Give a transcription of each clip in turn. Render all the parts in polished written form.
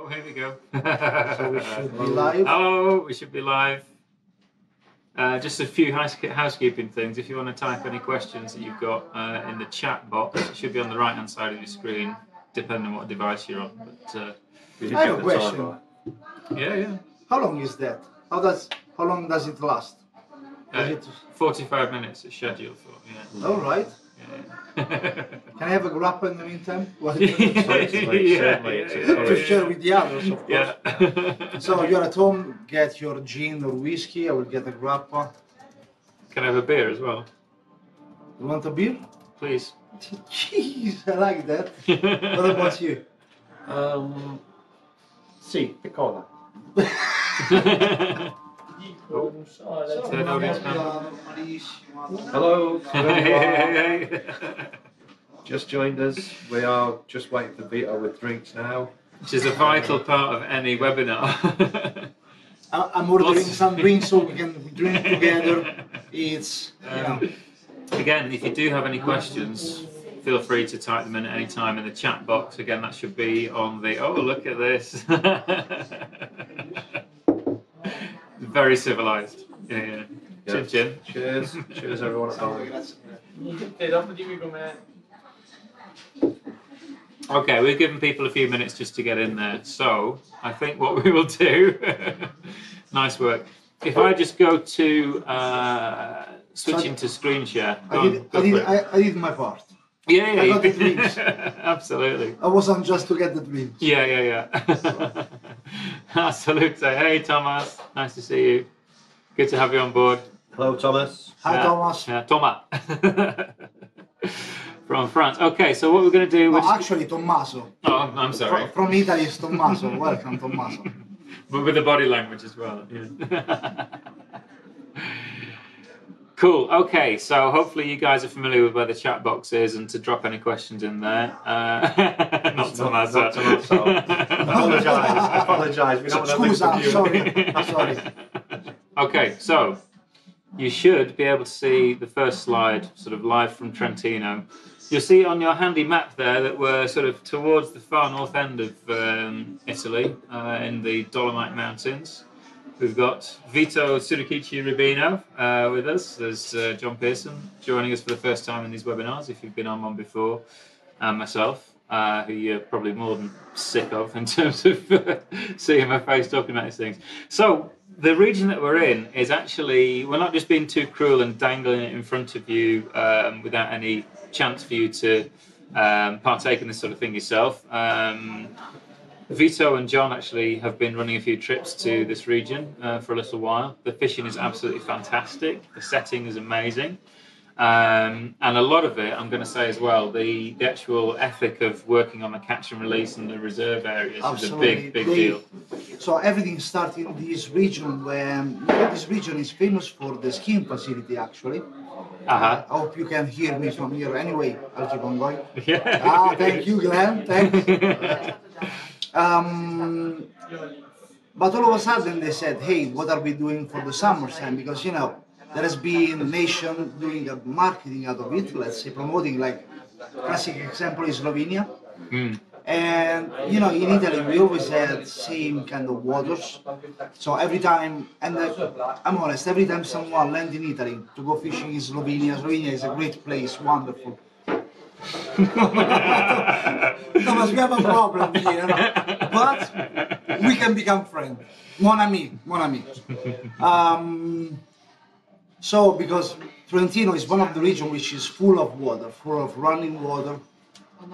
Oh, here we go. So we should be live. Oh, we should be live. Just a few housekeeping things. If you want to type any questions that you've got in the chat box, it should be on the right-hand side of your screen, depending on what device you're on. But I have a question. Yeah. How long is that? How long does it last? 45 minutes it's scheduled for. Yeah. All right. Yeah. Can I have a grappa in the meantime? To share with the others, of course. Yeah. So you're at home, get your gin or whiskey. I will get a grappa. Can I have a beer as well? You want a beer? Please. Jeez, I like that. What about you? Sì, piccola. Hello. Hey. Just joined us. We are just waiting for Vito with drinks now. Which is a vital part of any webinar. I'm ordering some drinks so we can drink together. It's, you know. Again, if you do have any questions, feel free to type them in at any time in the chat box. Again, that should be on the... Oh, look at this. Very civilized. Yeah. Chin. Cheers. Cheers, everyone at home. Okay, we've given people a few minutes just to get in there. So, I think what we will do... Nice work. If I just go to... switching to screen share. I did my part. Yeah. I got the dreams. Absolutely. I wasn't just to get the dreams. Yeah. Salute. Hey, Thomas. Nice to see you. Good to have you on board. Hello, Thomas. Hi, Thomas. Thomas. From France. Okay, so what we're going to do... actually, Tommaso. Oh, I'm sorry. From Italy, it's Tommaso. Welcome, Tommaso. But with the body language as well. Yeah. Cool. Okay, so hopefully you guys are familiar with where the chat box is and to drop any questions in there. Not Tommaso. Apologise. We don't want to sorry. Okay, so you should be able to see the first slide, sort of live from Trentino. You'll see on your handy map there that we're sort of towards the far north end of Italy, in the Dolomite Mountains. We've got Vito Rubino with us. There's John Pearson joining us for the first time in these webinars, if you've been on one before, and myself, who you're probably more than sick of in terms of seeing my face talking about these things. So the region that we're in is actually, we're not just being too cruel and dangling it in front of you without any chance for you to partake in this sort of thing yourself. Vito and John actually have been running a few trips to this region for a little while. The fishing is absolutely fantastic. The setting is amazing. And a lot of it, I'm going to say as well, the actual ethic of working on the catch and release and the reserve areas is a big deal. So everything started in this region where this region is famous for the skiing facility actually. I hope you can hear me from here. Anyway, I'll keep on going. Thank you, Glenn. Thanks. But all of a sudden they said, hey, what are we doing for the summertime? Because, you know, there has been a nation doing a marketing out of it, let's say, promoting, like, classic example is Slovenia. And, you know, in Italy, we always had same kind of waters. So every time, and I'm honest, every time someone lands in Italy to go fishing in Slovenia, Slovenia is a great place, wonderful. Thomas, we have a problem here, but we can become friends. Mon ami. So, because Trentino is one of the regions which is full of water, full of running water,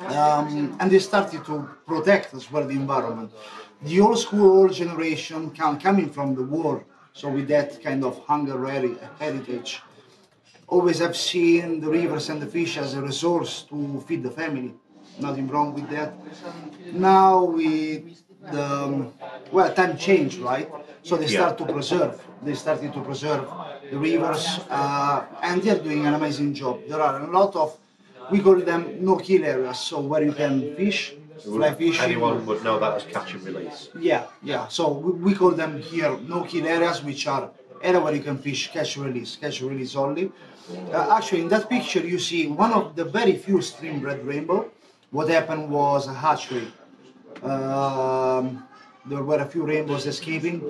and they started to protect as well the environment. The old school, old generation coming from the war, so with that kind of Hungarian heritage, always have seen the rivers and the fish as a resource to feed the family. Nothing wrong with that. Now with the time changed, right? So they start to preserve. They started to preserve the rivers, and they're doing an amazing job. There are a lot of, we call them no-kill areas, so where you can fish, fly fishing. Anyone would know that as catch and release. Yeah. So we call them here no-kill areas, which are area where you can fish catch and release only. Actually, in that picture you see one of the very few stream red rainbow. What happened was a hatchery. there were a few rainbows escaping.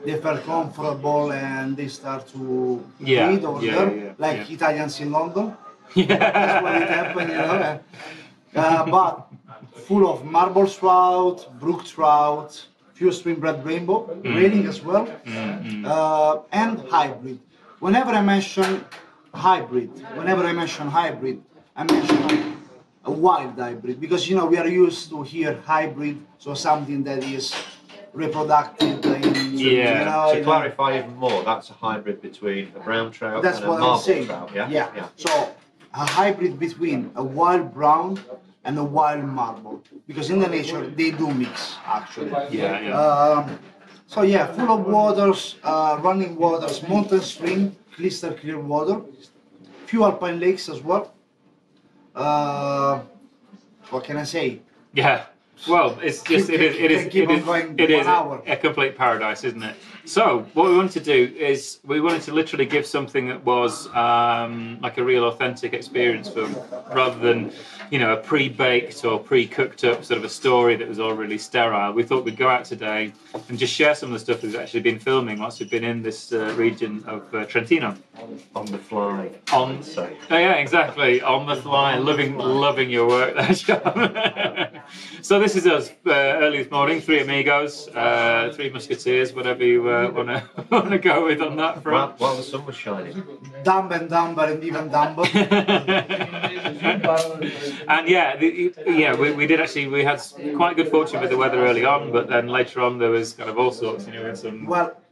They felt comfortable and they start to Yeah, breed over yeah, there, yeah, like yeah. Italians in London. Yeah. That's what it happened, you know. But full of marble trout, brook trout, few spring-bred rainbow, railing as well, and hybrid. Whenever I mention hybrid, I mention a wild hybrid because you know we are used to hear hybrid, so something that is reproductive. Yeah. To clarify even more, that's a hybrid between a brown trout That's and a what I'm marble saying. trout. Yeah. Yeah. So a hybrid between a wild brown and a wild marble, because in the nature they do mix actually. Yeah, yeah. So yeah, full of waters, running waters, mountain stream, crystal clear water, few alpine lakes as well. What can I say? Yeah. Well, it's just it is hour. a complete paradise, isn't it? So what we wanted to do is we wanted to literally give something that was like a real authentic experience for them, rather than a pre-baked or pre-cooked up sort of a story that was already sterile. We thought we'd go out today and just share some of the stuff we've actually been filming whilst we've been in this region of Trentino. On the fly. Oh yeah, exactly. On the fly, loving your work there, John. So this is us early this morning, three amigos, three musketeers, whatever you want to go with on that front. While the sun was shining. Dumb and dumber and even dumber. And we did actually. We had quite good fortune with the weather early on, but then later on there was kind of all sorts. We had some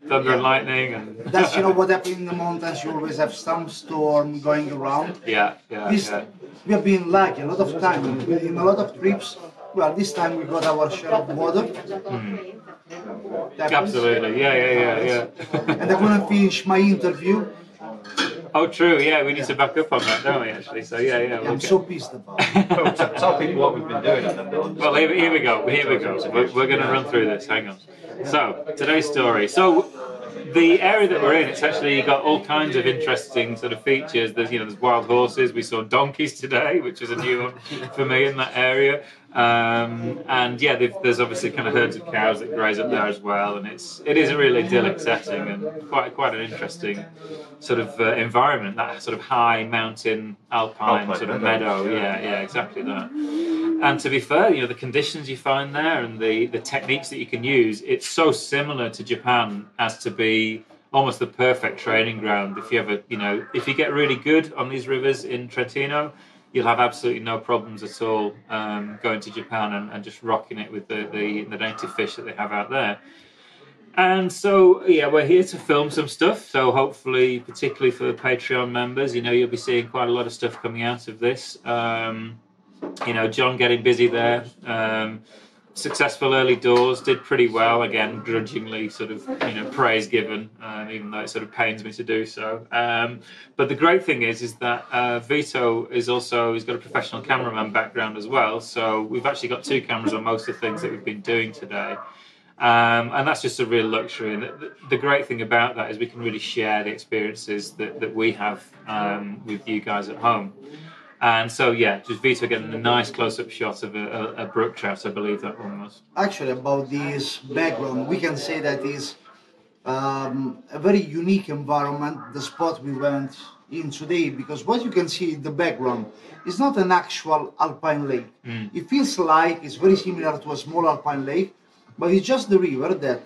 thunder and lightning, and that's what happened in the mountains. You always have some storm going around. We have been lucky a lot of time in a lot of trips. Well, this time we got our share of water. Absolutely, yeah. And I couldn't finish my interview. Oh, true. Yeah, we need to back up on that, don't we? Actually, so yeah. I'm so pissed about it. Tell people what we've been doing. Well, here we go. We're going to run through this. Hang on. So today's story. So the area that we're in, it's actually got all kinds of interesting sort of features. There's wild horses. We saw donkeys today, which is a new one for me in that area. And yeah, there's obviously kind of herds of cows that graze up there as well, and it is a really idyllic setting and quite an interesting sort of environment. That sort of high mountain alpine sort of meadow. Yeah, exactly that. And to be fair, the conditions you find there and the techniques that you can use, it's so similar to Japan as to be almost the perfect training ground. If you ever, if you get really good on these rivers in Trentino, you'll have absolutely no problems at all going to Japan and just rocking it with the native fish that they have out there. And so, yeah, we're here to film some stuff. So hopefully, particularly for the Patreon members, you'll be seeing quite a lot of stuff coming out of this. John getting busy there. Successful early doors, did pretty well. Again, grudgingly sort of, praise given, even though it sort of pains me to do so. But the great thing is that Vito he's got a professional cameraman background as well. So we've actually got two cameras on most of the things that we've been doing today. And that's just a real luxury. And the great thing about that is we can really share the experiences that we have with you guys at home. And so, yeah, just Vito getting a nice close-up shot of a brook trout, I believe that one was. Actually, about this background, we can say that is a very unique environment, the spot we went in today, because what you can see in the background is not an actual alpine lake. It feels like it's very similar to a small alpine lake, but it's just the river that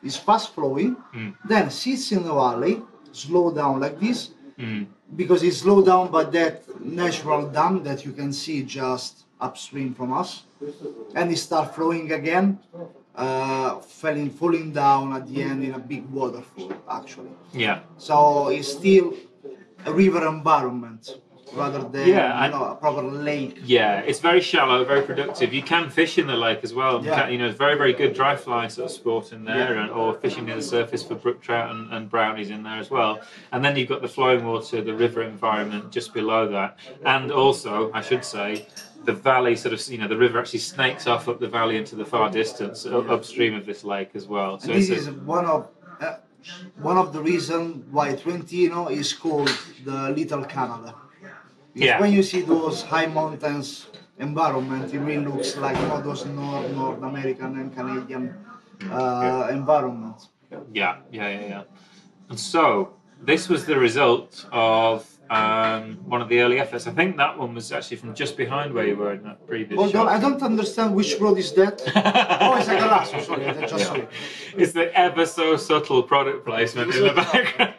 is fast-flowing, then sits in the valley, slow down like this, because it's slowed down by that natural dam that you can see just upstream from us, and it starts flowing again, falling down at the end in a big waterfall actually. Yeah. So it's still a river environment rather than a proper lake. Yeah, it's very shallow, very productive. You can fish in the lake as well. Yeah. It's very, very good dry fly sort of sport in there, or fishing near the surface for brook trout and brownies in there as well. And then you've got the flowing water, the river environment just below that. And also, I should say, the valley sort of, the river actually snakes off up the valley into the far distance upstream of this lake as well. So this is one of the reasons why Trentino is called the Little Canada. Because when you see those high mountains environment, it really looks like those North American and Canadian environment. Yeah. And so this was the result of one of the early efforts. I think that one was actually from just behind where you were in that previous Hold on, shot. I don't understand which road is that. Oh, it's a Galasso, sorry, I just saw it. It's the ever so subtle product placement in the background.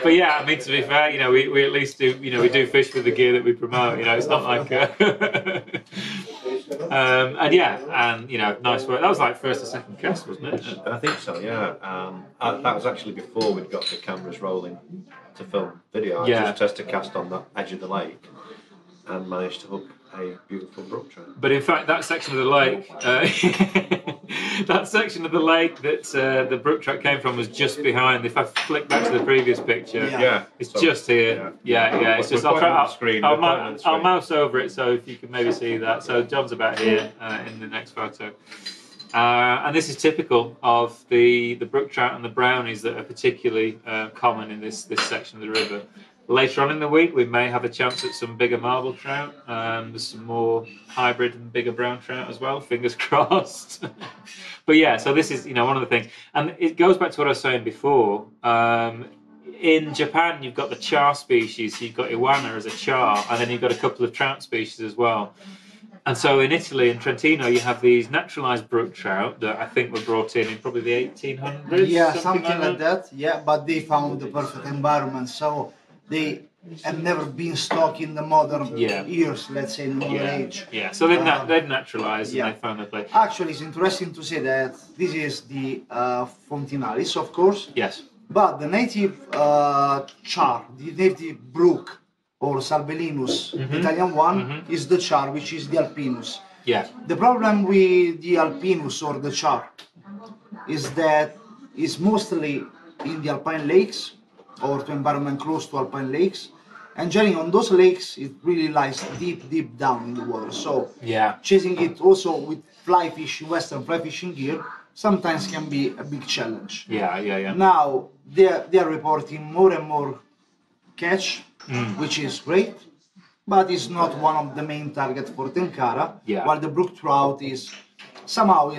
But yeah, I mean, to be fair, you know, we at least do, you know, we do fish with the gear that we promote. You know, it's not like. And yeah, and you know, nice work. That was like first or second cast, wasn't it? I think so, yeah. That was actually before we'd got the cameras rolling to film video. I just tested cast on the edge of the lake and managed to hook a beautiful brook trout. But in fact, that section of the lake, that section of the lake that the brook trout came from was just behind. If I flick back to the previous picture, it's just here. Yeah. It's just I'll mouse over it so if you can maybe see that. So John's about here in the next photo. And this is typical of the brook trout and the brownies that are particularly common in this section of the river. Later on in the week, we may have a chance at some bigger marble trout. There's some more hybrid and bigger brown trout as well. Fingers crossed. But yeah, so this is, you know, one of the things, and it goes back to what I was saying before. In Japan, you've got the char species. You've got Iwana as a char, and then you've got a couple of trout species as well. And so in Italy, in Trentino, you have these naturalised brook trout that I think were brought in probably the 1800s. Yeah, something like that. Yeah, but they found the perfect environment, so they have never been stocked in the modern years, let's say, in the modern age. Yeah, so they've naturalised and they found their place. Actually, it's interesting to say that this is the Fontinalis, of course. Yes. But the native char, the native brook, or Salvelinus, the Italian one, is the char, which is the Alpinus. Yeah. The problem with the Alpinus or the char is that it's mostly in the alpine lakes or to environment close to alpine lakes, and generally on those lakes it really lies deep down in the water. So chasing it also with fly fishing, western fly fishing gear, sometimes can be a big challenge. Yeah. Now they are reporting more and more catch, which is great, but it's not one of the main targets for Tenkara. While the brook trout is somehow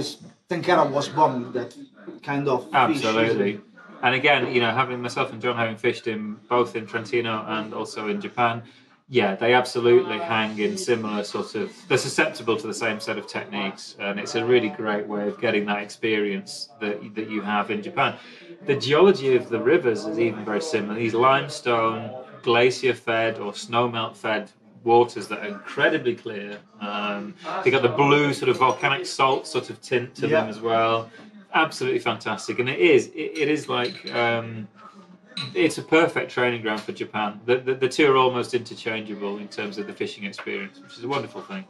Tenkara was born with that kind of fish. Absolutely. And again, you know, having myself and John having fished in both in Trentino and also in Japan, they absolutely hang in similar sort of. They're susceptible to the same set of techniques, and it's a really great way of getting that experience that you have in Japan. The geology of the rivers is even very similar. These limestone, glacier-fed or snowmelt-fed waters that are incredibly clear. They got the blue sort of volcanic salt sort of tint to them as well. Absolutely fantastic, and it is like it's a perfect training ground for Japan. The two are almost interchangeable in terms of the fishing experience, which is a wonderful thing.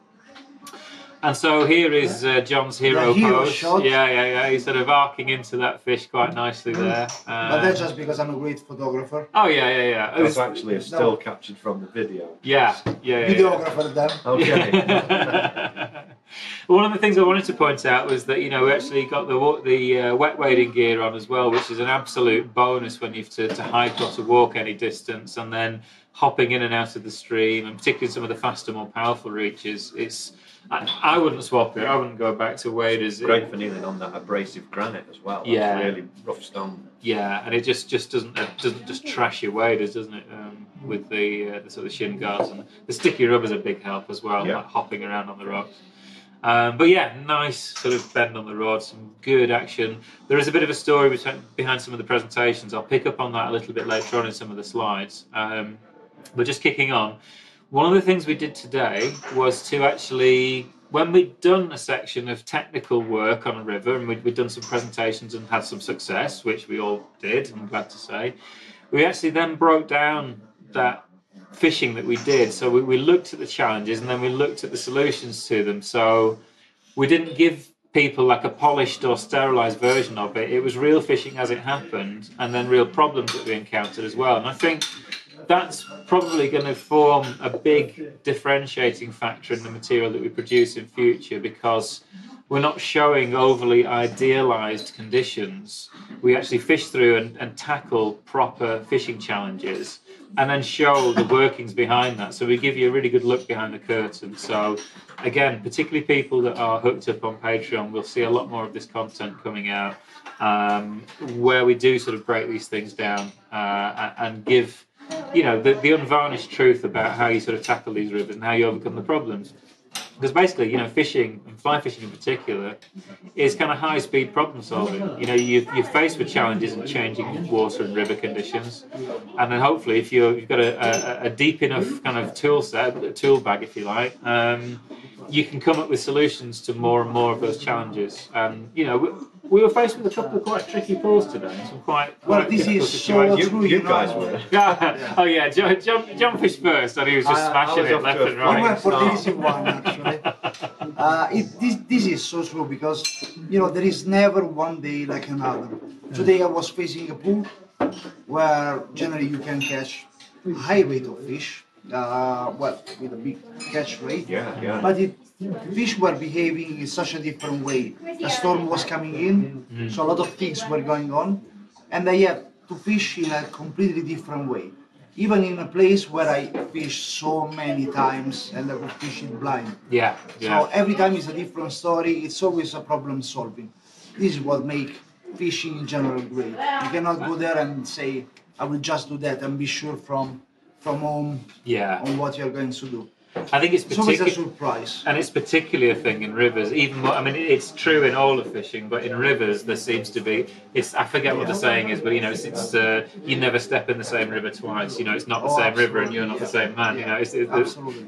And so here is John's hero pose. Shot. Yeah. He's sort of arcing into that fish quite nicely there. But that's just because I'm a great photographer. Oh yeah. That's actually a still captured from the video. Yeah. Videographer then. Okay. One of the things I wanted to point out was that, you know, we actually got the wet wading gear on as well, which is an absolute bonus when you have to hike or to walk any distance, and then hopping in and out of the stream, and particularly some of the faster, more powerful reaches. I wouldn't swap it. I wouldn't go back to waders. Great for kneeling on that abrasive granite as well. That's really rough stone. Yeah, and it just doesn't just trash your waders, doesn't it? With the sort of shin guards, and the sticky rubber's a big help as well, like hopping around on the rocks. But yeah, nice sort of bend on the rod, some good action. There is a bit of a story behind some of the presentations. I'll pick up on that a little bit later on in some of the slides. But just kicking on, one of the things we did today was to actually, when we'd done a section of technical work on a river, and we'd done some presentations and had some success, which we all did, I'm glad to say, we actually then broke down that fishing that we did. So we looked at the challenges and then we looked at the solutions to them. So we didn't give people like a polished or sterilised version of it. It was real fishing as it happened, and then real problems that we encountered as well. And I think that's probably going to form a big differentiating factor in the material that we produce in future, because we're not showing overly idealized conditions. We actually fish through and tackle proper fishing challenges and then show the workings behind that. So we give you a really good look behind the curtain. So again, particularly people that are hooked up on Patreon will see a lot more of this content coming out, where we do sort of break these things down and give, you know, the unvarnished truth about how you sort of tackle these rivers and how you overcome the problems. Because basically, you know, fishing, and fly fishing in particular, is kind of high-speed problem solving. You know, you're faced with challenges and changing water and river conditions, and then hopefully, if you've got a deep enough kind of tool set, a tool bag, if you like, you can come up with solutions to more and more of those challenges. And you know, we were faced with a couple of quite tricky pulls today. Some quite this is so true. You guys were. Yeah. Oh yeah, John fished first, and he was just smashing it left and right. We went for the easy one, actually. This is so true, because you know there is never one day like another. Today I was facing a pool where generally you can catch a high rate of fish, well, with a big catch rate. Yeah. But fish were behaving in such a different way. The storm was coming in, so a lot of things were going on, and I had to fish in a completely different way. Even in a place where I fished so many times and I would fish it blind. Yeah. So every time is a different story. It's always a problem solving. This is what makes fishing in general great. You cannot go there and say, I will just do that and be sure from home on what you're going to do. I think it's always a surprise. And it's particularly a thing in rivers. Even more, I mean, it's true in all of fishing, but in rivers there seems to be. I forget what the saying is, but you know, it's you never step in the same river twice. You know, it's not the same river, and you're not the same man. You know,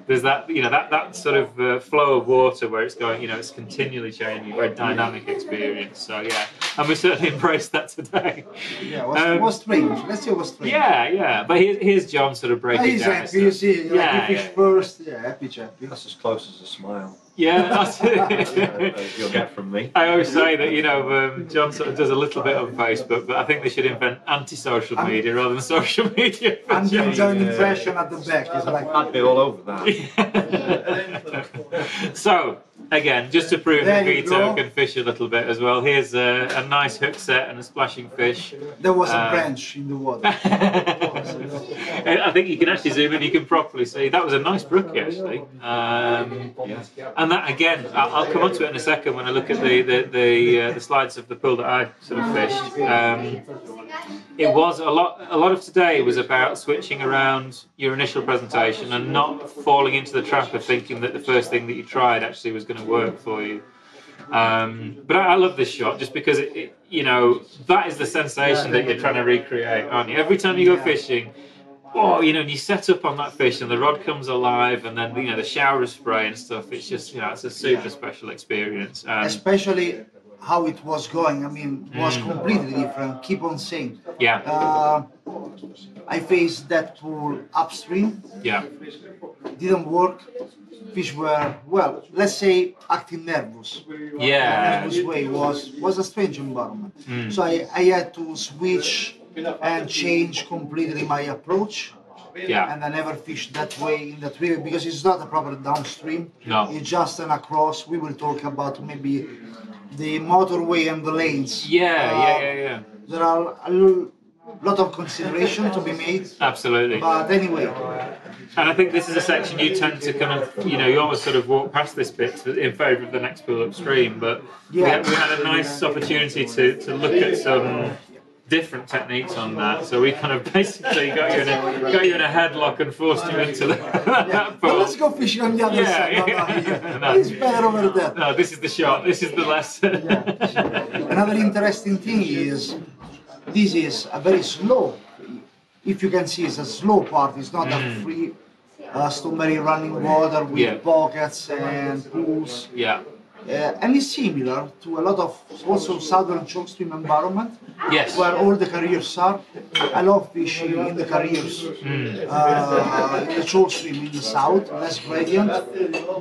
there's that. You know, that sort of flow of water where it's going. You know, it's continually changing. Very dynamic experience. So yeah, and we certainly embraced that today. Yeah, it was strange. Let's say it was strange. Yeah. But here's John sort of breaking down. Exactly. You see, you fish first. Yeah, happy chappy. That's as close as a smile. Yeah, that's it. You'll get from me. I always say that, you know, John sort of does a little bit on Facebook, but I think they should invent anti-social media rather than social media. I'm doing an impression at the back. It's like, I'd be all over that. So, again, just to prove that There you Vito go. can fish a little bit as well, here's a nice hook set and a splashing fish. there was a branch in the water. I think you can actually zoom in, you can properly see. That was a nice brookie, actually. And that, again, I'll come on to it in a second when I look at the slides of the pool that I sort of fished. It was a lot of today was about switching around your initial presentation and not falling into the trap of thinking that the first thing that you tried actually was going to work for you. But I love this shot just because you know, that is the sensation that you're trying to recreate, aren't you? Every time you go fishing, oh, you know, and you set up on that fish and the rod comes alive, and then, you know, the shower of spray and stuff, it's just, you know, it's a super special experience. Especially how it was going. I mean, it was completely different. Keep on saying. Yeah. I faced that pool upstream. Yeah. Didn't work. Fish were, well, let's say, acting nervous. Yeah. Nervous way was a strange environment. So I had to switch and change completely my approach. Yeah. And I never fished that way in that river because it's not a proper downstream. No. It's just an across. We will talk about maybe the motorway and the lanes. Yeah. There are a lot of consideration to be made. Absolutely. But anyway. And I think this is a section you tend to kind of, you know, you almost sort of walk past this bit in favour of the next pool upstream, but we had a nice opportunity to look at some different techniques on that. So we kind of basically got you in a headlock and forced you into that pool. Well, let's go fishing on the other side. No. It's better over there. No, this is the shot. This is the lesson. Another interesting thing is this is a very slow. If you can see, it's a slow part. It's not a free, Stonbury running water with pockets and pools. Yeah. And it's similar to a lot of also southern chalkstream environment, where all the careers are. I love fishing in the careers, in the chalkstream in the south, less gradient,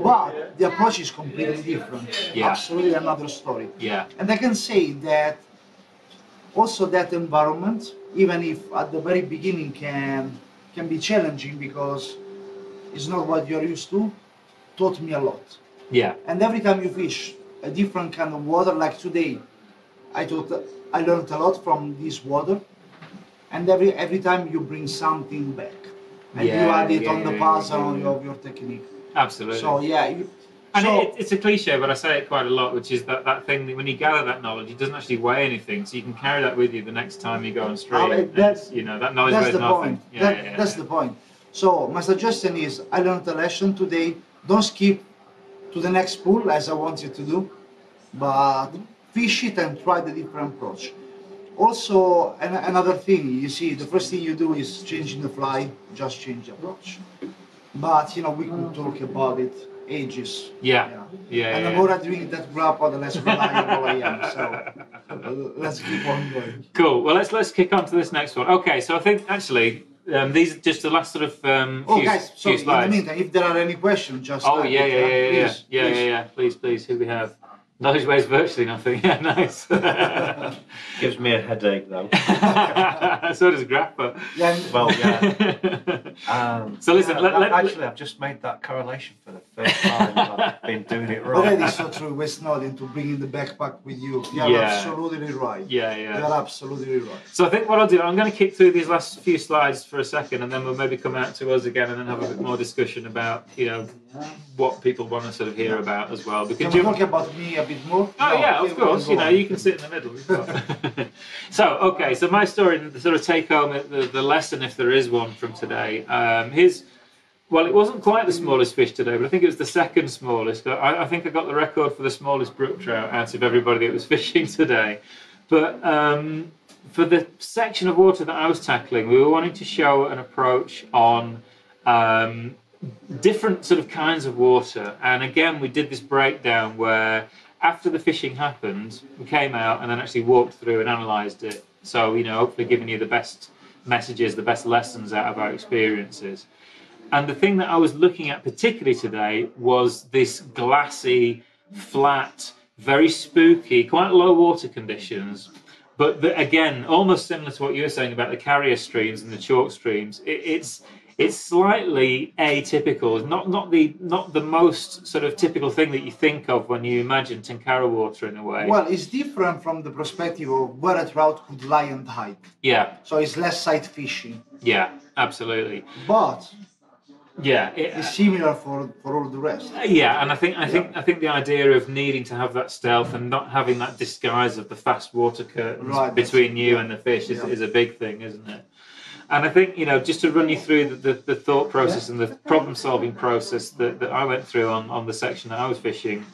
but the approach is completely different. Absolutely another story. And I can say that also that environment, even if at the very beginning can can be challenging because it's not what you're used to, taught me a lot. Yeah. And every time you fish a different kind of water, like today, I learned a lot from this water. And every time you bring something back, and you add it on the puzzle of your technique. Absolutely. So yeah. It's a cliche, but I say it quite a lot, which is that thing that when you gather that knowledge, it doesn't actually weigh anything, so you can carry that with you the next time you go on stream. That knowledge weighs nothing. That's the point. So my suggestion is, I learned a lesson today. Don't skip to the next pool as I want you to do, but fish it and try the different approach. Also, another thing, you see, the first thing you do is changing the fly, just change the approach. But we could talk about it ages. Yeah. And the more I drink that grappa, the less reliable I am. So let's keep on going. Cool. Well, let's kick on to this next one. Okay, so I think actually these are just the last sort of guys, few in slides. the meantime, if there are any questions, just yeah. Please. Who we have? Knowledge weighs virtually nothing. Yeah, nice. Gives me a headache though. So does grappa. Yeah. Well, yeah. So listen, actually, I've just made that correlation for the first time. I've been doing it wrong. Already so true. West Nordin to bring in the backpack with you. You're absolutely right. Yeah. You're absolutely right. So I think what I'll do, I'm going to kick through these last few slides for a second, and then we'll maybe come out to us again, and then have a bit more discussion about what people want to sort of hear about as well. Because can we talk about me a bit more? Of course. You can sit in the middle. So my story, the sort of take home, the lesson, if there is one from today, it wasn't quite the smallest fish today, but I think it was the second smallest. I think I got the record for the smallest brook trout out of everybody that was fishing today. But for the section of water that I was tackling, we were wanting to show an approach on different sort of kinds of water. And again, we did this breakdown where after the fishing happened, we came out and then actually walked through and analysed it. So, hopefully giving you the best messages, the best lessons out of our experiences. And the thing that I was looking at particularly today was this glassy, flat, very spooky, quite low water conditions. But again, almost similar to what you were saying about the carrier streams and the chalk streams, it's slightly atypical. Not the most sort of typical thing that you think of when you imagine Tenkara water in a way. Well, it's different from the perspective of where a trout could lie and hide. Yeah. So it's less sight fishing. Yeah, absolutely. But yeah, it's similar for all the rest. Yeah, and I think the idea of needing to have that stealth and not having that disguise of the fast water curtains between you and the fish is a big thing, isn't it? And I think, just to run you through the thought process and the problem-solving process that I went through on the section that I was fishing,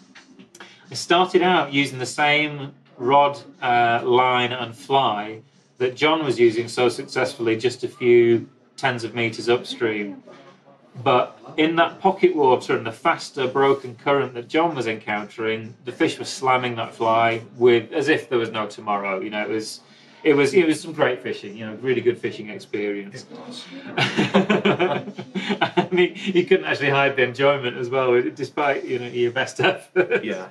I started out using the same rod, line and fly that John was using so successfully just a few tens of metres upstream. But in that pocket water and the faster broken current that John was encountering, the fish was slamming that fly as if there was no tomorrow. It was some great fishing, really good fishing experience. I mean, you couldn't actually hide the enjoyment as well, despite your best effort. Yeah.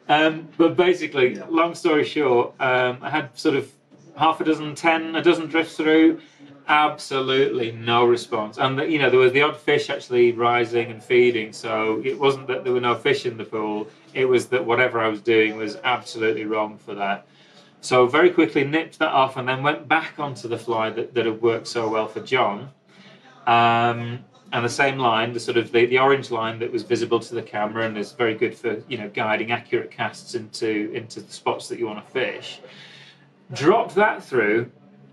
But basically, long story short, I had sort of a dozen drifts through. Absolutely no response, and there was the odd fish actually rising and feeding. So it wasn't that there were no fish in the pool; it was that whatever I was doing was absolutely wrong for that. So very quickly nipped that off, and then went back onto the fly that had worked so well for John, and the same line, the sort of the orange line that was visible to the camera and is very good for guiding accurate casts into the spots that you want to fish. Dropped that through.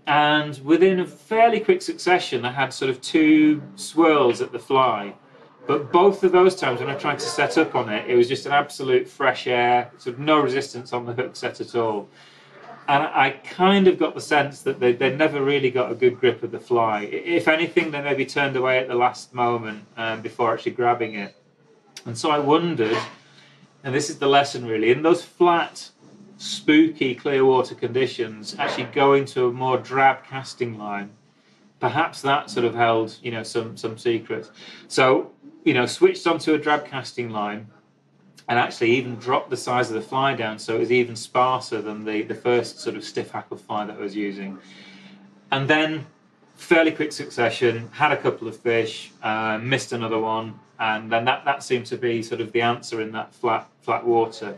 And within a fairly quick succession, I had sort of 2 swirls at the fly. But both of those times when I tried to set up on it, it was just an absolute fresh air, sort of no resistance on the hook set at all. And I kind of got the sense that they never really got a good grip of the fly. If anything, they maybe turned away at the last moment before actually grabbing it. And so I wondered, and this is the lesson really, in those flat, spooky clear water conditions, actually going to a more drab casting line, perhaps that sort of held some secrets. So switched onto a drab casting line and actually even dropped the size of the fly down so it was even sparser than the first sort of stiff hackle fly that I was using. And then fairly quick succession, had a couple of fish, missed another one, and then that seemed to be sort of the answer in that flat water.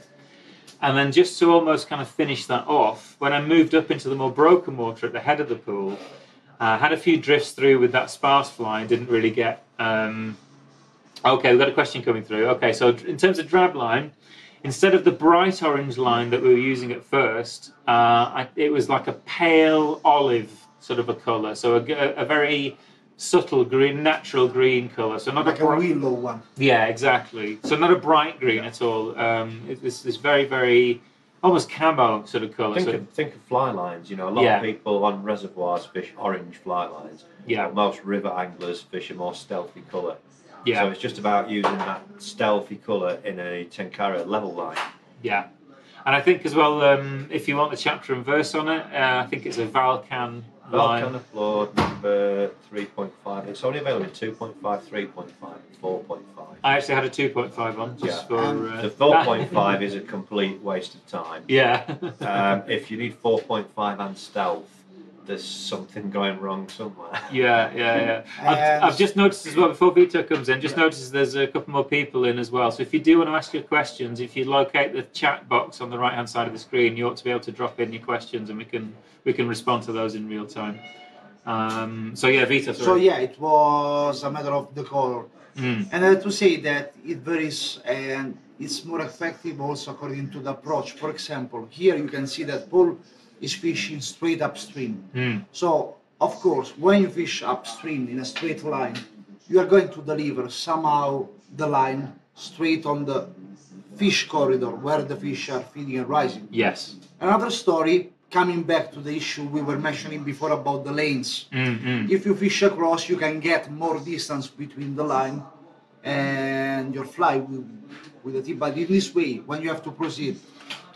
And then just to almost kind of finish that off, when I moved up into the more broken water at the head of the pool, had a few drifts through with that sparse fly, didn't really get... okay, we've got a question coming through. Okay, so in terms of drab line, instead of the bright orange line that we were using at first, it was like a pale olive sort of a colour, so a very subtle green, natural green colour. So not like a willow one. Yeah, exactly. So not a bright green at all. It's this very, very almost camo sort of colour. Think of fly lines. You know, a lot of people on reservoirs fish orange fly lines. Yeah. Most river anglers fish a more stealthy colour. Yeah. So it's just about using that stealthy colour in a Tenkara level line. Yeah. And I think as well, if you want the chapter and verse on it, I think it's a Valcan line. Valcan applaud number 3.5. It's only available in 2.5, 3.5, and 4.5. I actually had a 2.5 on just for... the 4.5 is a complete waste of time. Yeah. If you need 4.5 and stealth, there's something going wrong somewhere. Yeah. I've just noticed as well, before Vito comes in, just noticed there's a couple more people in as well. So if you do want to ask your questions, if you locate the chat box on the right-hand side of the screen, you ought to be able to drop in your questions and we can respond to those in real time. So yeah, Vito. Sorry. So yeah, it was a matter of the color. And I have to say that it varies and it's more effective also according to the approach. For example, here you can see that Paul is fishing straight upstream. So, of course, when you fish upstream in a straight line, you are going to deliver somehow the line straight on the fish corridor where the fish are feeding and rising. Yes. Another story, coming back to the issue we were mentioning before about the lanes. If you fish across, you can get more distance between the line and your fly with the tip. But in this way, when you have to proceed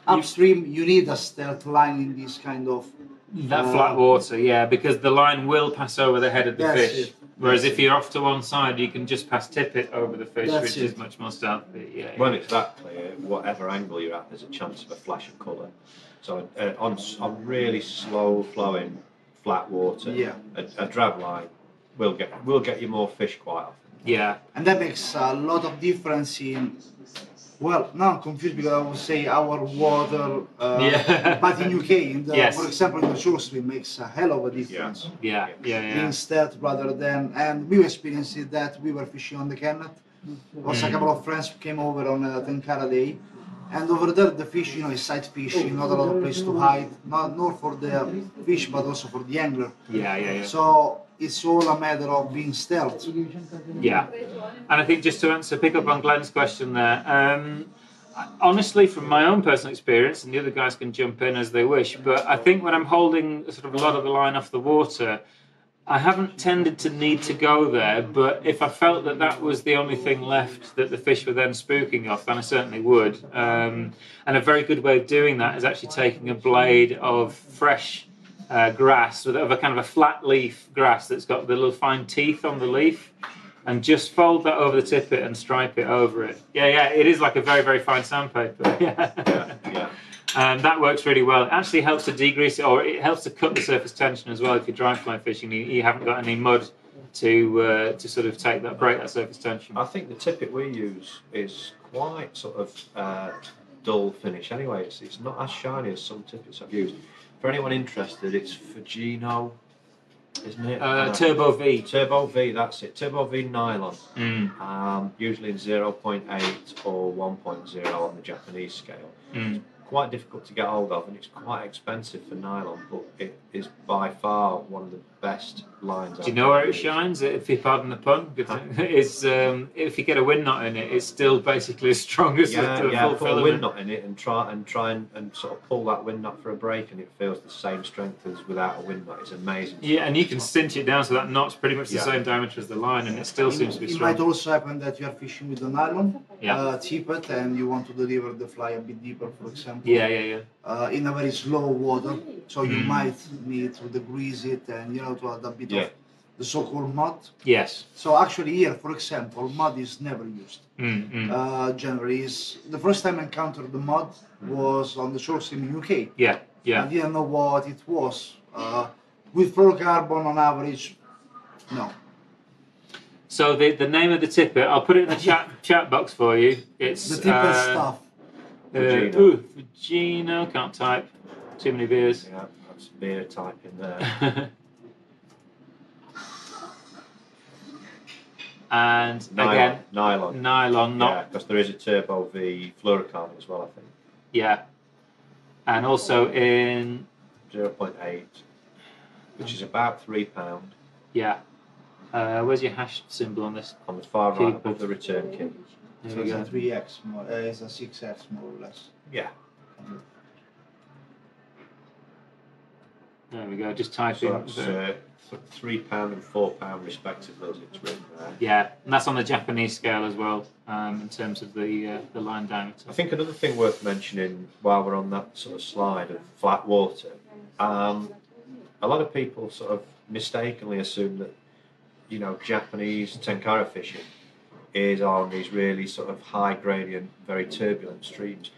upstream, you need a stealth line in this kind of... That flat water, yeah, because the line will pass over the head of the fish. Whereas if you're off to one side, you can just pass tip it over the fish, which is much more stealthy. Yeah, when it's that clear, whatever angle you're at, there's a chance of a flash of colour. So on really slow flowing flat water, a drab line will get you more fish quite often. Yeah, and that makes a lot of difference in... Well, now I'm confused because I would say our water, but in UK, for example, in the shore stream makes a hell of a difference. Yeah. Being stealth rather than, and we experienced that we were fishing on the Kennet. Also, a couple of friends came over on a Tenkara day, and over there the fish, is sight fishing, not a lot of place to hide, not for the fish but also for the angler. Yeah. So it's all a matter of being stealth. Yeah, and I think just to pick up on Glenn's question there, honestly, from my own personal experience, and the other guys can jump in as they wish, but I think when I'm holding sort of a lot of the line off the water, I haven't tended to need to go there, but if I felt that was the only thing left that the fish were then spooking off, then I certainly would. And a very good way of doing that is actually taking a blade of fresh grass, of a kind of a flat leaf grass that's got the little fine teeth on the leaf, and just fold that over the tippet and stripe it over it. Yeah, it is like a very, very fine sandpaper. Yeah. And that works really well. It actually helps to degrease it, or it helps to cut the surface tension as well. If you're dry fly fishing, you haven't got any mud to sort of break that surface tension. I think the tippet we use is quite sort of dull finish anyway. It's not as shiny as some tippets I've used. For anyone interested, it's Fujino, isn't it? Turbo V. Turbo V, that's it. Turbo V nylon. Usually in 0.8 or 1.0 on the Japanese scale. It's quite difficult to get hold of, and it's quite expensive for nylon, but it is by far one of the best lines. Do you know where it shines? If you pardon the pun, it's if you get a wind knot in it, it's still basically as strong as full filament. Put a wind knot in it and try and sort of pull that wind knot for a break, and it feels the same strength as without a wind knot. It's amazing. Yeah, and you can cinch it down so that knot's pretty much the same diameter as the line, and it still seems to be strong. It might also happen that you are fishing with a nylon tippet and you want to deliver the fly a bit deeper, for example. Yeah. In a very slow water, so you might need to degrease it and to add a bit of the so-called mud. Yes. So actually here, for example, mud is never used. Generally, the first time I encountered the mud was on the shore stream in UK. Yeah. I didn't know what it was. with fluorocarbon on average, no. So the name of the tipper, I'll put it in the chat box for you. It's The tipper stuff. Fugino, can't type. Too many beers. Yeah, that's beer type in there. And nylon, again, nylon, not because there is a Turbo V fluorocarbon as well, I think. Yeah, and also in 0.8, which is about £3. Yeah. Where's your hash symbol on this? On the far right above the return key. So it's a 3x more, it's a 6x more or less. Yeah. There we go. Just type So in. that's £3 and £4 respectively, as it's written there. Yeah, and that's on the Japanese scale as well, in terms of the line diameter. I think another thing worth mentioning while we're on that sort of slide of flat water, a lot of people sort of mistakenly assume that, you know, Japanese Tenkara fishing is on these really sort of high gradient, very turbulent streams.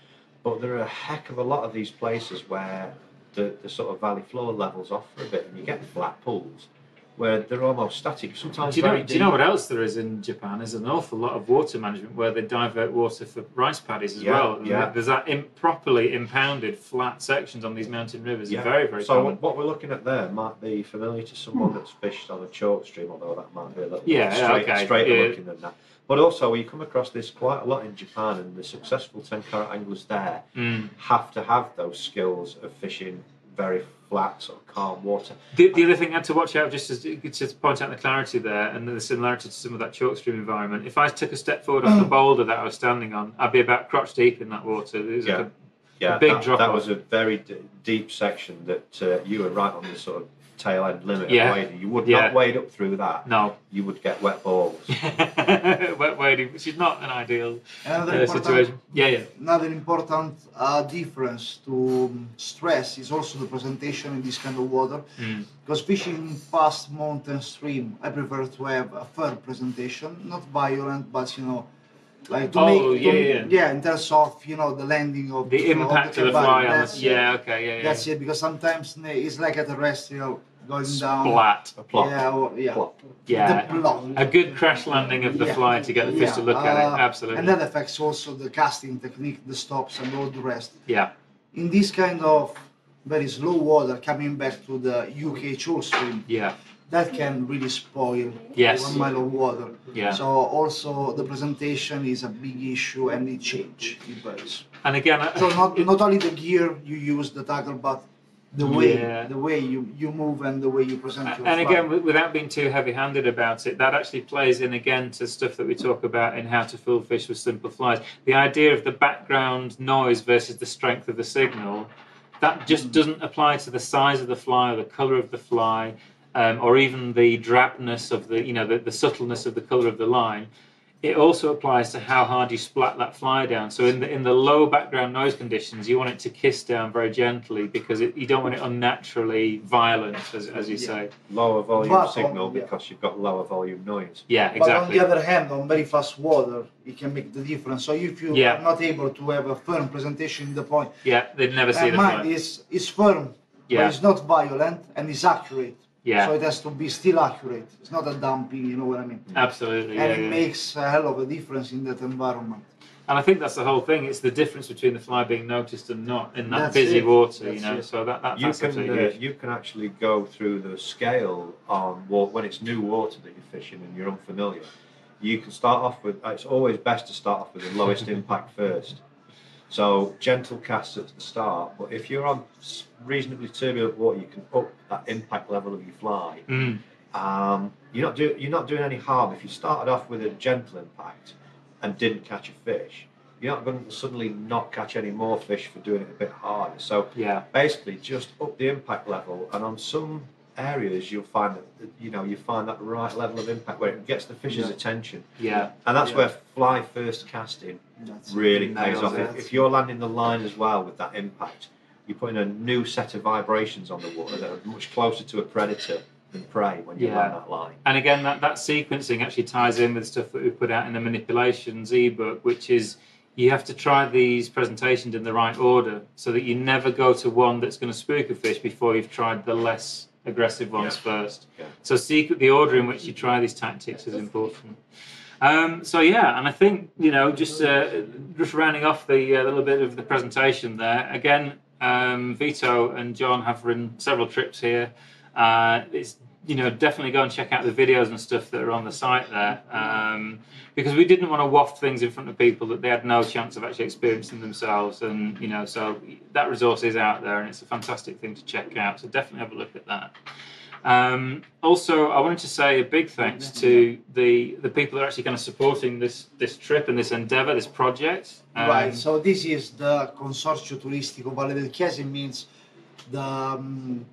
But there are a heck of a lot of these places where the sort of valley floor levels off for a bit and you get flat pools where they're almost static, sometimes do deep. you know what else there is in Japan? There's an awful lot of water management where they divert water for rice paddies as well. Yeah. There's that improperly impounded flat sections on these mountain rivers. Yeah. Very, very so common. what we're looking at there might be familiar to someone that's fished on a chalk stream, although that might be a little straighter looking than that. But also, we come across this quite a lot in Japan, and the successful Tenkara anglers there have to have those skills of fishing very flat, sort of calm water. The other thing I had to watch out, just to point out the clarity there and the similarity to some of that chalk stream environment, if I took a step forward off the boulder that I was standing on, I'd be about crotch deep in that water. It was like a big drop that off. was a very deep section that you were right on the sort of tail end limit of wading. You would not wade up through that. No. You would get wet balls. Wet wading, which is not an ideal situation. Another important difference to stress is also the presentation in this kind of water. Because fishing fast mountain stream, I prefer to have a firm presentation, not violent, but you know, like to in terms of, you know, the landing of the impact of the fly on us. That's it, because sometimes it's like a terrestrial going down. Splat. A plop. Yeah. The plop. A good crash landing of the fly to get the fish to look at it. Absolutely. And that affects also the casting technique, the stops, and all the rest. Yeah. In this kind of very slow water, coming back to the UK chalk stream, that can really spoil 1 mile of water. Yeah. So also the presentation is a big issue, and it varies. And again, so not only the gear you use, the tackle, but the way you move and the way you present your and fly. again, without being too heavy-handed about it, that actually plays in again to stuff that we talk about in how to fool fish with simple flies. The idea of the background noise versus the strength of the signal, that just doesn't apply to the size of the fly or the colour of the fly, or even the drabness of the subtleness of the colour of the line. It also applies to how hard you splat that fly down. So in the low background noise conditions, you want it to kiss down very gently because you don't want it unnaturally violent, as you say. Lower volume signal because you've got lower volume noise. Yeah, exactly. But on the other hand, on very fast water, it can make the difference. So if you are not able to have a firm presentation in the point, they'd never see the fly. Mine is firm, but it's not violent and it's accurate. Yeah. So it has to be still accurate. It's not a dumping, you know what I mean? Absolutely. And it makes a hell of a difference in that environment. And I think that's the whole thing. It's the difference between the fly being noticed and not in that busy water, So that's you can actually go through the scale on when it's new water that you're fishing and you're unfamiliar. You can start off with. It's always best to start off with the lowest impact first. So gentle casts at the start, but if you're on reasonably turbulent water, you can up that impact level of your fly. You're not doing any harm if you started off with a gentle impact and didn't catch a fish. You're not going to suddenly not catch any more fish for doing it a bit harder. So basically, just up the impact level, and on some areas you'll find that you find that right level of impact where it gets the fish's attention. And that's where fly first casting really pays off. If you're landing the line as well with that impact, you're putting a new set of vibrations on the water that are much closer to a predator than prey when you land that line. And again, that sequencing actually ties in with stuff that we put out in the manipulations ebook, which is you have to try these presentations in the right order so that you never go to one that's going to spook a fish before you've tried the less aggressive ones Yeah. first. Yeah. So the order in which you try these tactics is important. So yeah, and I think just rounding off the little bit of the presentation there. Again, Vito and John have run several trips here. It's definitely go and check out the videos and stuff that are on the site there, because we didn't want to waft things in front of people that they had no chance of actually experiencing themselves, and so that resource is out there and it's a fantastic thing to check out. So definitely have a look at that. Also, I wanted to say a big thanks to the people that are actually kind of supporting this trip and this endeavour, this project. Right. So this is the Consorzio Turistico Valle del Chiese, means the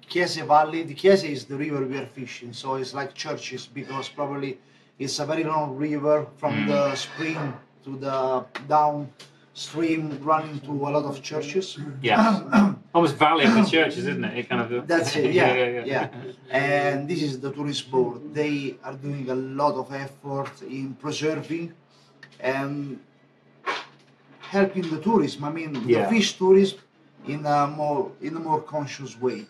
Chiese Valley. The Chiese is the river we are fishing, so it's like churches, because probably it's a very long river from the spring to the downstream, running to a lot of churches. Yeah. Almost Valley of the churches, isn't it? That's it, yeah. And this is the tourist board. They are doing a lot of effort in preserving and helping the tourism. I mean, the fish tourism in a more conscious way,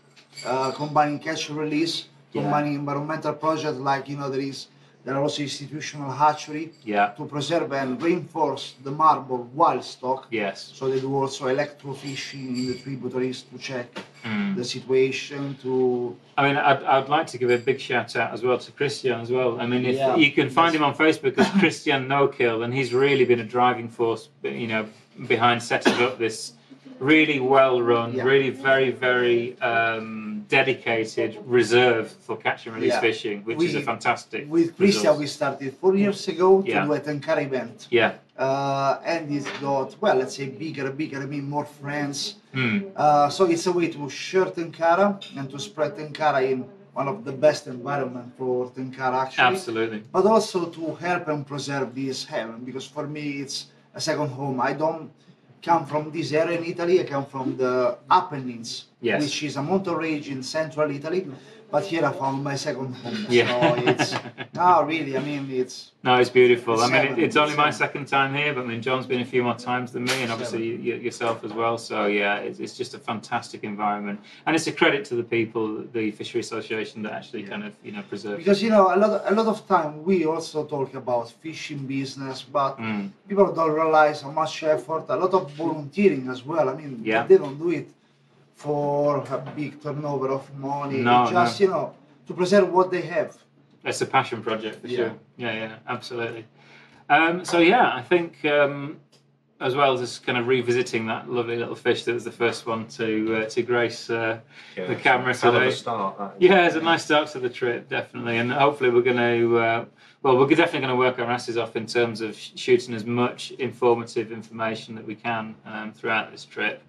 combining catch and release, combining environmental projects like there are also institutional hatchery to preserve and reinforce the marble wild stock. Yes. So they do also electrofishing in the tributaries to check the situation. I mean, I'd like to give a big shout out as well to Christian as well. I mean, if you can find him on Facebook as Christian No Kill, and he's really been a driving force, behind setting up this really well run, really very, very dedicated reserve for catch and release fishing, which is a fantastic With Christian, we started 4 years ago to do a Tenkara event. Yeah. And it's got, well, let's say bigger, I mean more friends. So it's a way to share Tenkara and to spread Tenkara in one of the best environment for Tenkara, actually. Absolutely. But also to help and preserve this heaven, because for me it's a second home. I don't come from this area in Italy. I come from the Apennines, which is a mountain range in central Italy. But here I found my second home. So it's really. I mean, it's beautiful. It's only my second time here, but I mean, John's been a few more times than me, and obviously yourself as well. So yeah, it's just a fantastic environment, and it's a credit to the people, the Fishery Association, that actually kind of preserve. Because a lot of time we also talk about fishing business, but people don't realize how much effort, a lot of volunteering as well. I mean, they don't do it for a big turnover of money, just to preserve what they have. It's a passion project for sure. Yeah, absolutely. I think as well as kind of revisiting that lovely little fish that was the first one to grace the camera today. It's a nice start to the trip, definitely, and hopefully we're going to. We're definitely going to work our asses off in terms of shooting as much informative information that we can throughout this trip.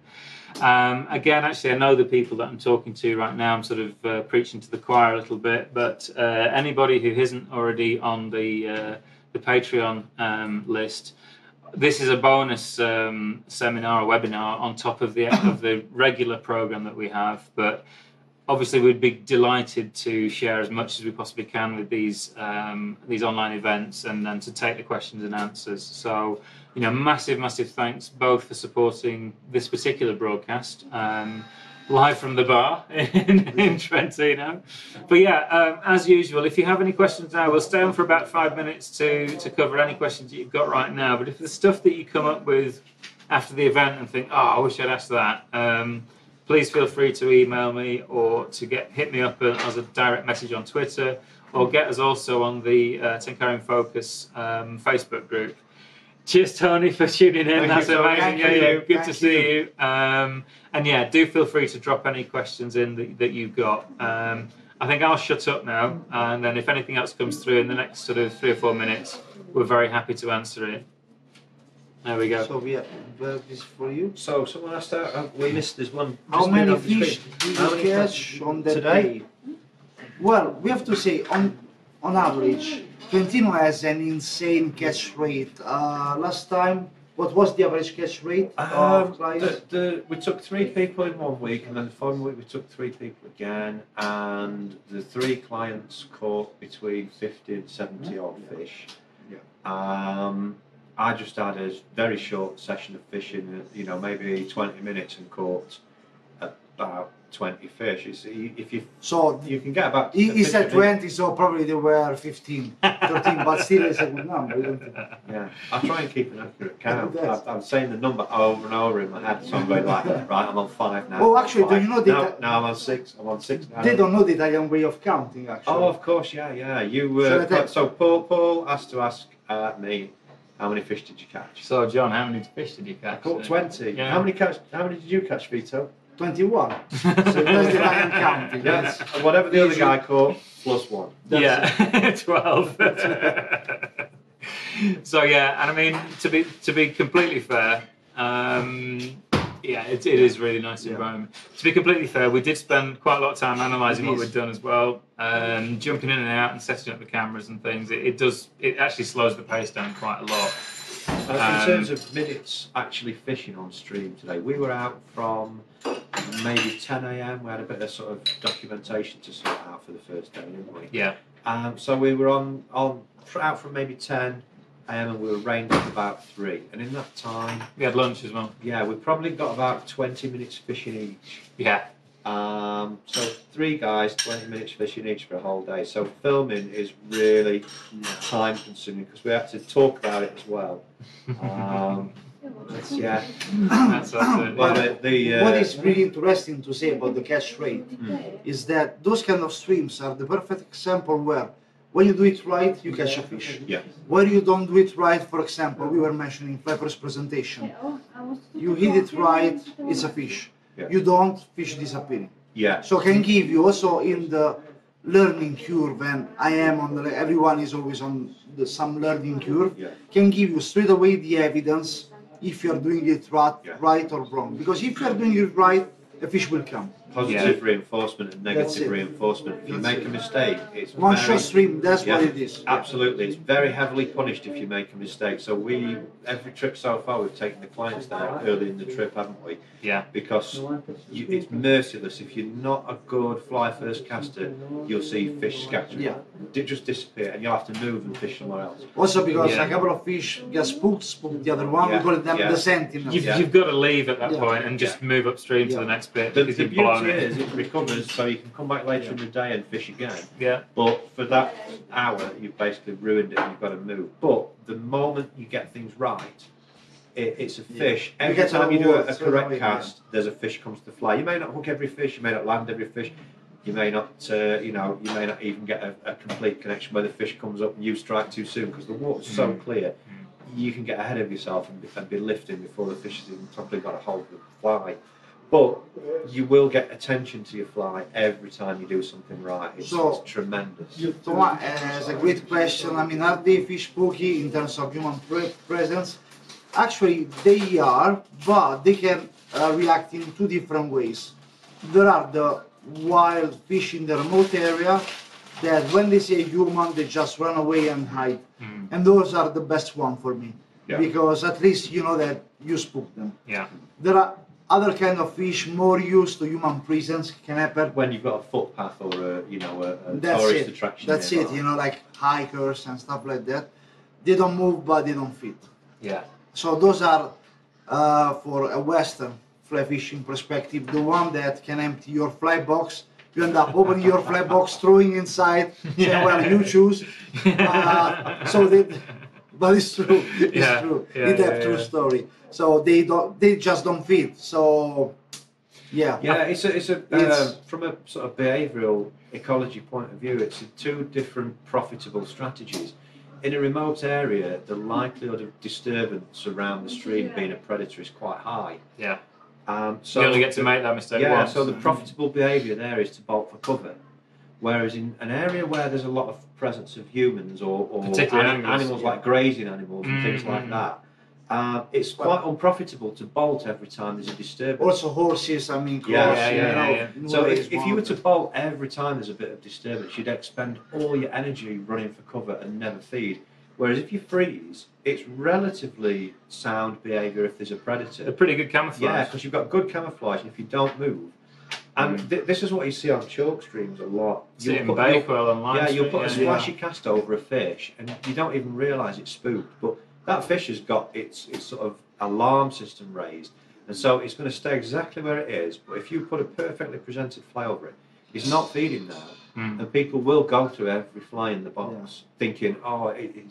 Again, actually, I know the people that I'm talking to right now, I'm sort of preaching to the choir a little bit, but anybody who isn't already on the Patreon list, this is a bonus seminar or webinar on top of the regular program that we have. But obviously, we'd be delighted to share as much as we possibly can with these online events, and to take the questions and answers. So, massive thanks both for supporting this particular broadcast, live from the bar in Trentino. But as usual, if you have any questions now, we'll stay on for about 5 minutes to cover any questions that you've got right now. But if there's stuff that you come up with after the event and think, I wish I'd asked that, please feel free to email me or to hit me up as a direct message on Twitter, or get us also on the Tenkara in Focus Facebook group. Cheers, Tony, for tuning in. That's amazing. Good to see you. And do feel free to drop any questions in that you've got. I think I'll shut up now, and then if anything else comes through in the next sort of 3 or 4 minutes, we're very happy to answer it. There we go. So we have this for you. So someone asked we missed this one. How many fish did you catch on that day? Well, we have to say on average, Trentino has an insane catch rate. Last time, what was the average catch rate of clients? We took 3 people in 1 week, and then the following week we took 3 people again, and the 3 clients caught between 50 and 70 odd fish. I just had a very short session of fishing, maybe 20 minutes, and caught about 20 fish. If you So you can get about. he said 20, so probably they were 15, 13, but still it's a good number, isn't it? Yeah, I try and keep an accurate count. I'm saying the number over and over in my head, so I'm going like, right, I'm on 5 now. Oh, actually, do you know that? Now I'm on 6. I'm on 6 now. They don't know the Italian way of counting, actually. Oh, of course, yeah. You so Paul has to ask me, how many fish did you catch? So, John, how many fish did you catch? I caught 20. Yeah. How many did you catch, Vito? 21. So that's the Italian counting. Yes. And whatever the other guy caught, plus 1. That's 12. So yeah, and I mean to be completely fair, it is really nice environment. To be completely fair, we did spend quite a lot of time analysing what we'd done as well, jumping in and out and setting up the cameras and things. It actually slows the pace down quite a lot. In terms of minutes actually fishing on stream today, we were out from maybe 10 a.m. We had a bit of sort of documentation to sort out for the first day, didn't we? Yeah. So we were out from maybe 10 a.m. and we were reined up about 3. And in that time, We had lunch as well. yeah, we probably got about 20 minutes fishing each. Yeah. So 3 guys, 20 minutes fishing each for a whole day. So filming is really time consuming because we have to talk about it as well. Yeah. That's it. Well, What is really interesting to say about the catch rate is that those kind of streams are the perfect example where when you do it right, you catch a fish. Yeah. Where you don't do it right, for example, we were mentioning Flapper's presentation. You hit it right, it's a fish. Yeah. You don't, fish disappearing. Yeah. So can give you also in the learning curve, and I am on the, everyone is always on some learning curve, can give you straight away the evidence if you're doing it right or wrong. Because if you're doing it right, a fish will come. Positive reinforcement and negative reinforcement. If you make a mistake, it's one shot stream, that's what it is. Absolutely, it's very heavily punished if you make a mistake. So every trip so far, we've taken the clients there early in the trip, haven't we? Yeah. Because it's merciless. If you're not a good fly first caster, you'll see fish scatter. Yeah. They just disappear, and you'll have to move and fish somewhere else. Also because a couple of fish get spooked the other one, we call them the sentinels. You've got to leave at that point and just move upstream to the next bit because The you've blown beauty it. is it recovers, so you can come back later in the day and fish again. Yeah. But for that hour, you've basically ruined it and you've got to move. But the moment you get things right, it's a fish. Every time you do a correct cast, there's a fish comes to fly. You may not hook every fish, you may not land every fish, you may not, you may not even get a complete connection where the fish comes up and you strike too soon because the water's so clear. You can get ahead of yourself and be lifting before the fish has even properly got a hold of the fly. But you will get attention to your fly every time you do something right. It's tremendous. So it's a great question. I mean, are they fish spooky in terms of human presence? Actually, they are, but they can react in 2 different ways. There are the wild fish in the remote area that when they see a human, they just run away and hide. And those are the best one for me. Because at least you know that you spook them. Yeah. There are other kind of fish more used to human presence can happen. When you've got a footpath or a tourist attraction. That's it, like hikers and stuff like that. They don't move, but they don't fit. Yeah. So those are, for a Western fly fishing perspective, the one that can empty your fly box. You end up opening your fly box, throwing inside, saying, well, you choose. But it's true. It's true. It's a true story. So they just don't fit. So it's from a sort of behavioural ecology point of view, it's 2 different profitable strategies. In a remote area, the likelihood of disturbance around the stream being a predator is quite high. Yeah. So you only get to make that mistake once. So the profitable behaviour there is to bolt for cover. Whereas in an area where there's a lot of presence of humans or animals like grazing animals and things like that, it's quite unprofitable to bolt every time there's a disturbance. Also horses, I mean, So if you were to bolt every time there's a bit of disturbance, you'd expend all your energy running for cover and never feed. Whereas if you freeze, it's relatively sound behaviour if there's a predator. A pretty good camouflage. Yeah, because you've got good camouflage, and if you don't move. And this is what you see on chalk streams a lot. You'll put a splashy cast over a fish, and you don't even realise it's spooked. But that fish has got its sort of alarm system raised, And so it's going to stay exactly where it is, but if you put a perfectly presented fly over it, he's not feeding now. And people will go through every fly in the box thinking, oh, it's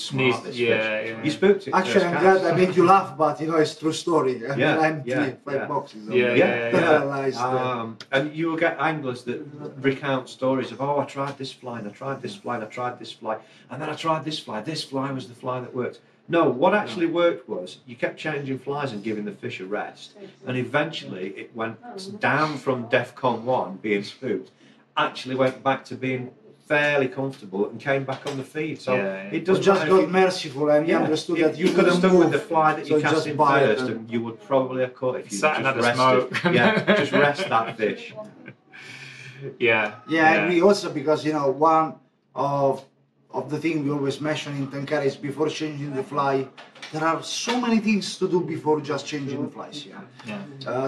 smart, this fish. You spooked it. Actually, I'm glad I made you laugh, but you know, it's true story. And I'm 5 boxes. And you will get anglers that recount stories of, oh, I tried this fly, and I tried this fly, and I tried this fly, and then I tried this fly. This fly was the fly that worked. No, what actually worked was you kept changing flies and giving the fish a rest, and eventually it went down from DEFCON 1, being spooked, actually went back to being fairly comfortable and came back on the feed. So it doesn't just got merciful, and you understood that you could have stuck with the move, fly that you so cast in first, and you would probably have caught it if you just rested. Just rest that fish. I agree. Also, because you know, one of the things we always mention in Tenkara is before changing the fly, there are so many things to do before just changing the flies.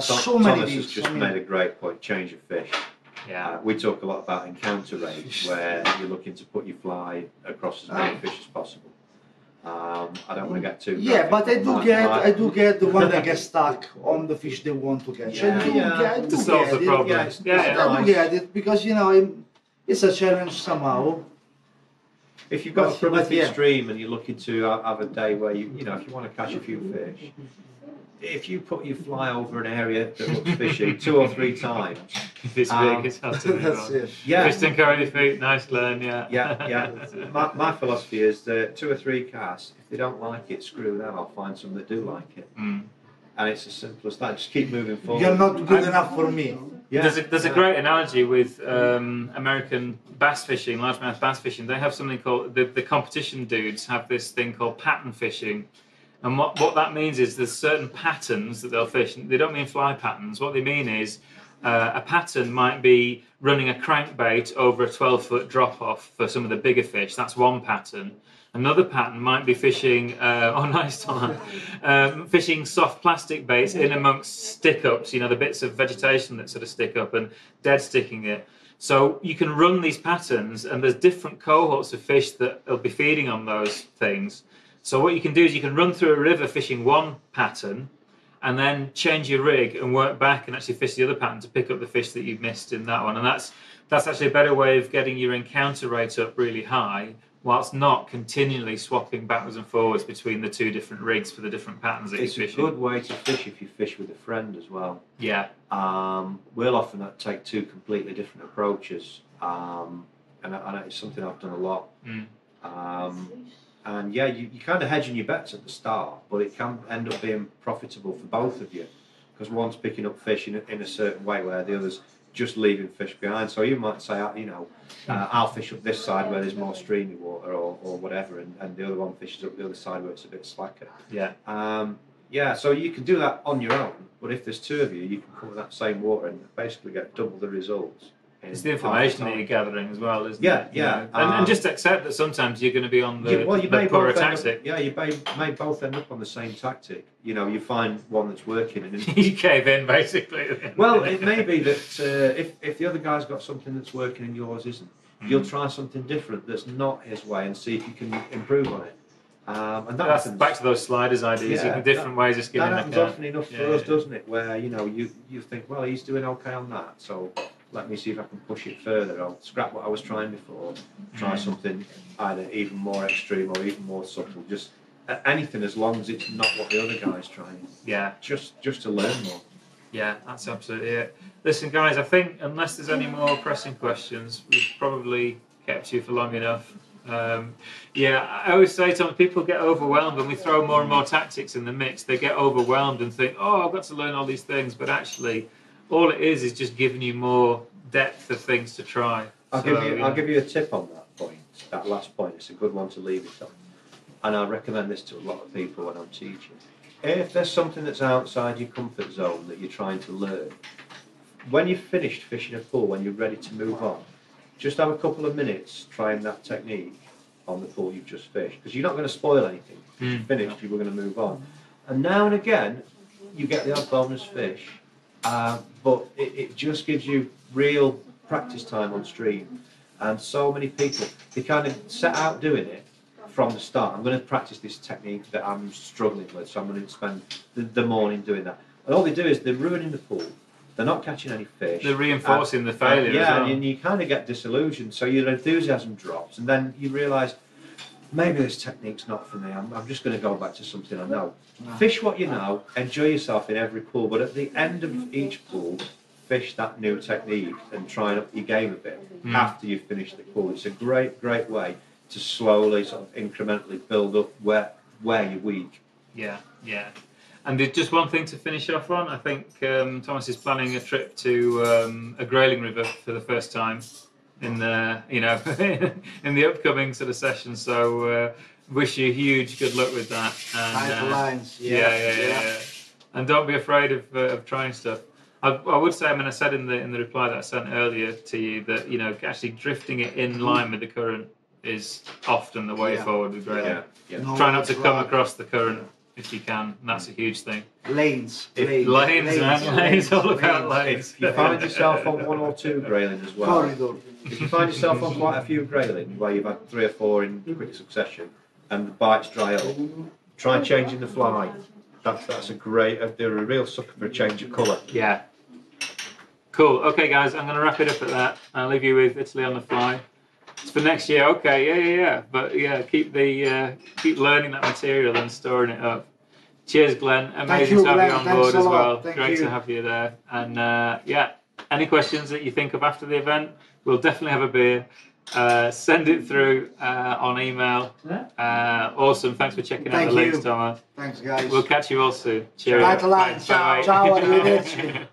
So many Thomas things. has just made a great point. Change of fish. We talk a lot about encounter range, where you're looking to put your fly across as many fish as possible. I don't want to get too. But I do get the one that gets stuck on the fish they want to catch. I do solve the problem. I do get it because you know it's a challenge somehow. If you've got a prolific stream and you're looking to have a day where you know, if you want to catch a few fish, if you put your fly over an area that looks fishy 2 or 3 times, if it's big, it's hard to move on. Fish Tenkara your feet, nice learn, My philosophy is that 2 or 3 casts, if they don't like it, screw them. I'll find some that do like it. And it's as simple as that. Just keep moving forward. You're not good enough for me. There's a great analogy with American bass fishing, largemouth bass fishing. They have something called, the competition dudes have this thing called pattern fishing. And what that means is there's certain patterns that they'll fish. They don't mean fly patterns. What they mean is a pattern might be running a crankbait over a 12-foot drop-off for some of the bigger fish. That's one pattern. Another pattern might be fishing, fishing soft plastic baits in amongst stick-ups, you know, the bits of vegetation that sort of stick up and dead sticking it. So you can run these patterns, and there's different cohorts of fish that will be feeding on those things. So what you can do is you can run through a river fishing one pattern, and then change your rig and work back and actually fish the other pattern to pick up the fish that you've missed in that one. And that's actually a better way of getting your encounter rate up really high, whilst not continually swapping backwards and forwards between the 2 different rigs for the different patterns that you're fishing. It's a good way to fish if you fish with a friend as well. We'll often take 2 completely different approaches, and it's something I've done a lot. And you kind of hedging your bets at the start, but it can end up being profitable for both of you, because one's picking up fish in a certain way where the other's just leaving fish behind. So you might say, I'll fish up this side where there's more streamy water or whatever, and the other one fishes up the other side where it's a bit slacker. So you can do that on your own, but if there's 2 of you, you can cover that same water and basically get double the results. It's the information that you're gathering as well, isn't it? And just accept that sometimes you're going to be on the poorer tactic. You may both end up on the same tactic. You know, you find one that's working and you cave in, basically. Well, it may be that if the other guy's got something that's working and yours isn't, you'll try something different that's not his way and see if you can improve on it. And that's happens. Back to those sliders ideas. You can different ways of skinning. That happens often enough for us, doesn't it? Where you think, well, he's doing okay on that, so let me see if I can push it further. I'll scrap what I was trying before, try something either even more extreme or even more subtle. Just anything, as long as it's not what the other guy's trying. Just to learn more. Yeah, that's absolutely it. Listen, guys, I think unless there's any more pressing questions, we've probably kept you for long enough. I always say to people get overwhelmed when we throw more and more tactics in the mix. They get overwhelmed and think, oh, I've got to learn all these things, but actually all it is just giving you more depth of things to try. I'll give you a tip on that point, that last point. It's a good one to leave it on. And I recommend this to a lot of people when I'm teaching. If there's something that's outside your comfort zone that you're trying to learn, when you've finished fishing a pool, when you're ready to move on, just have a couple of minutes trying that technique on the pool you've just fished, because you're not going to spoil anything. You've finished, you were going to move on. And now and again, you get the odd bonus fish, but it just gives you real practice time on stream. And so many people, they kind of set out doing it from the start. I'm going to practice this technique that I'm struggling with, so I'm going to spend the morning doing that. And all they do is they're ruining the pool. They're not catching any fish. They're reinforcing the failure. Yeah, as well. and you kind of get disillusioned. So your enthusiasm drops, and then you realise maybe this technique's not for me. I'm just going to go back to something I know. Fish what you know. Enjoy yourself in every pool, but at the end of each pool, fish that new technique and try and up your game a bit after you've finished the pool. It's a great way to slowly, sort of incrementally build up where you're weak. Yeah. And just one thing to finish off on, I think Thomas is planning a trip to a grayling river for the first time in the in the upcoming sort of session. So wish you huge good luck with that. And, lines. Yeah. And don't be afraid of trying stuff. I would say, I said in the reply that I sent earlier to you that actually drifting it in line with the current is often the way forward with grayling. Try not to come across the current if you can, and that's a huge thing. Lanes, all about lanes. If you find yourself on 1 or 2 grayling as well, corridor. if you find yourself on quite a few grayling where you've had 3 or 4 in quick succession and the bites dry up, try changing the fly. That's a great. They're a real sucker for a change of colour. Yeah. Cool. Okay, guys, I'm going to wrap it up at that. I'll leave you with Italy on the fly. It's for next year. Okay, yeah. But keep learning that material and storing it up. Cheers, Glenn. Amazing to have you on board as well. Great to have you there. And any questions that you think of after the event, we'll definitely have a beer. Send it through on email. Awesome. Thanks for checking out the links, Thomas. Thanks, guys. We'll catch you all soon. Cheers. Ciao. Arrivederci.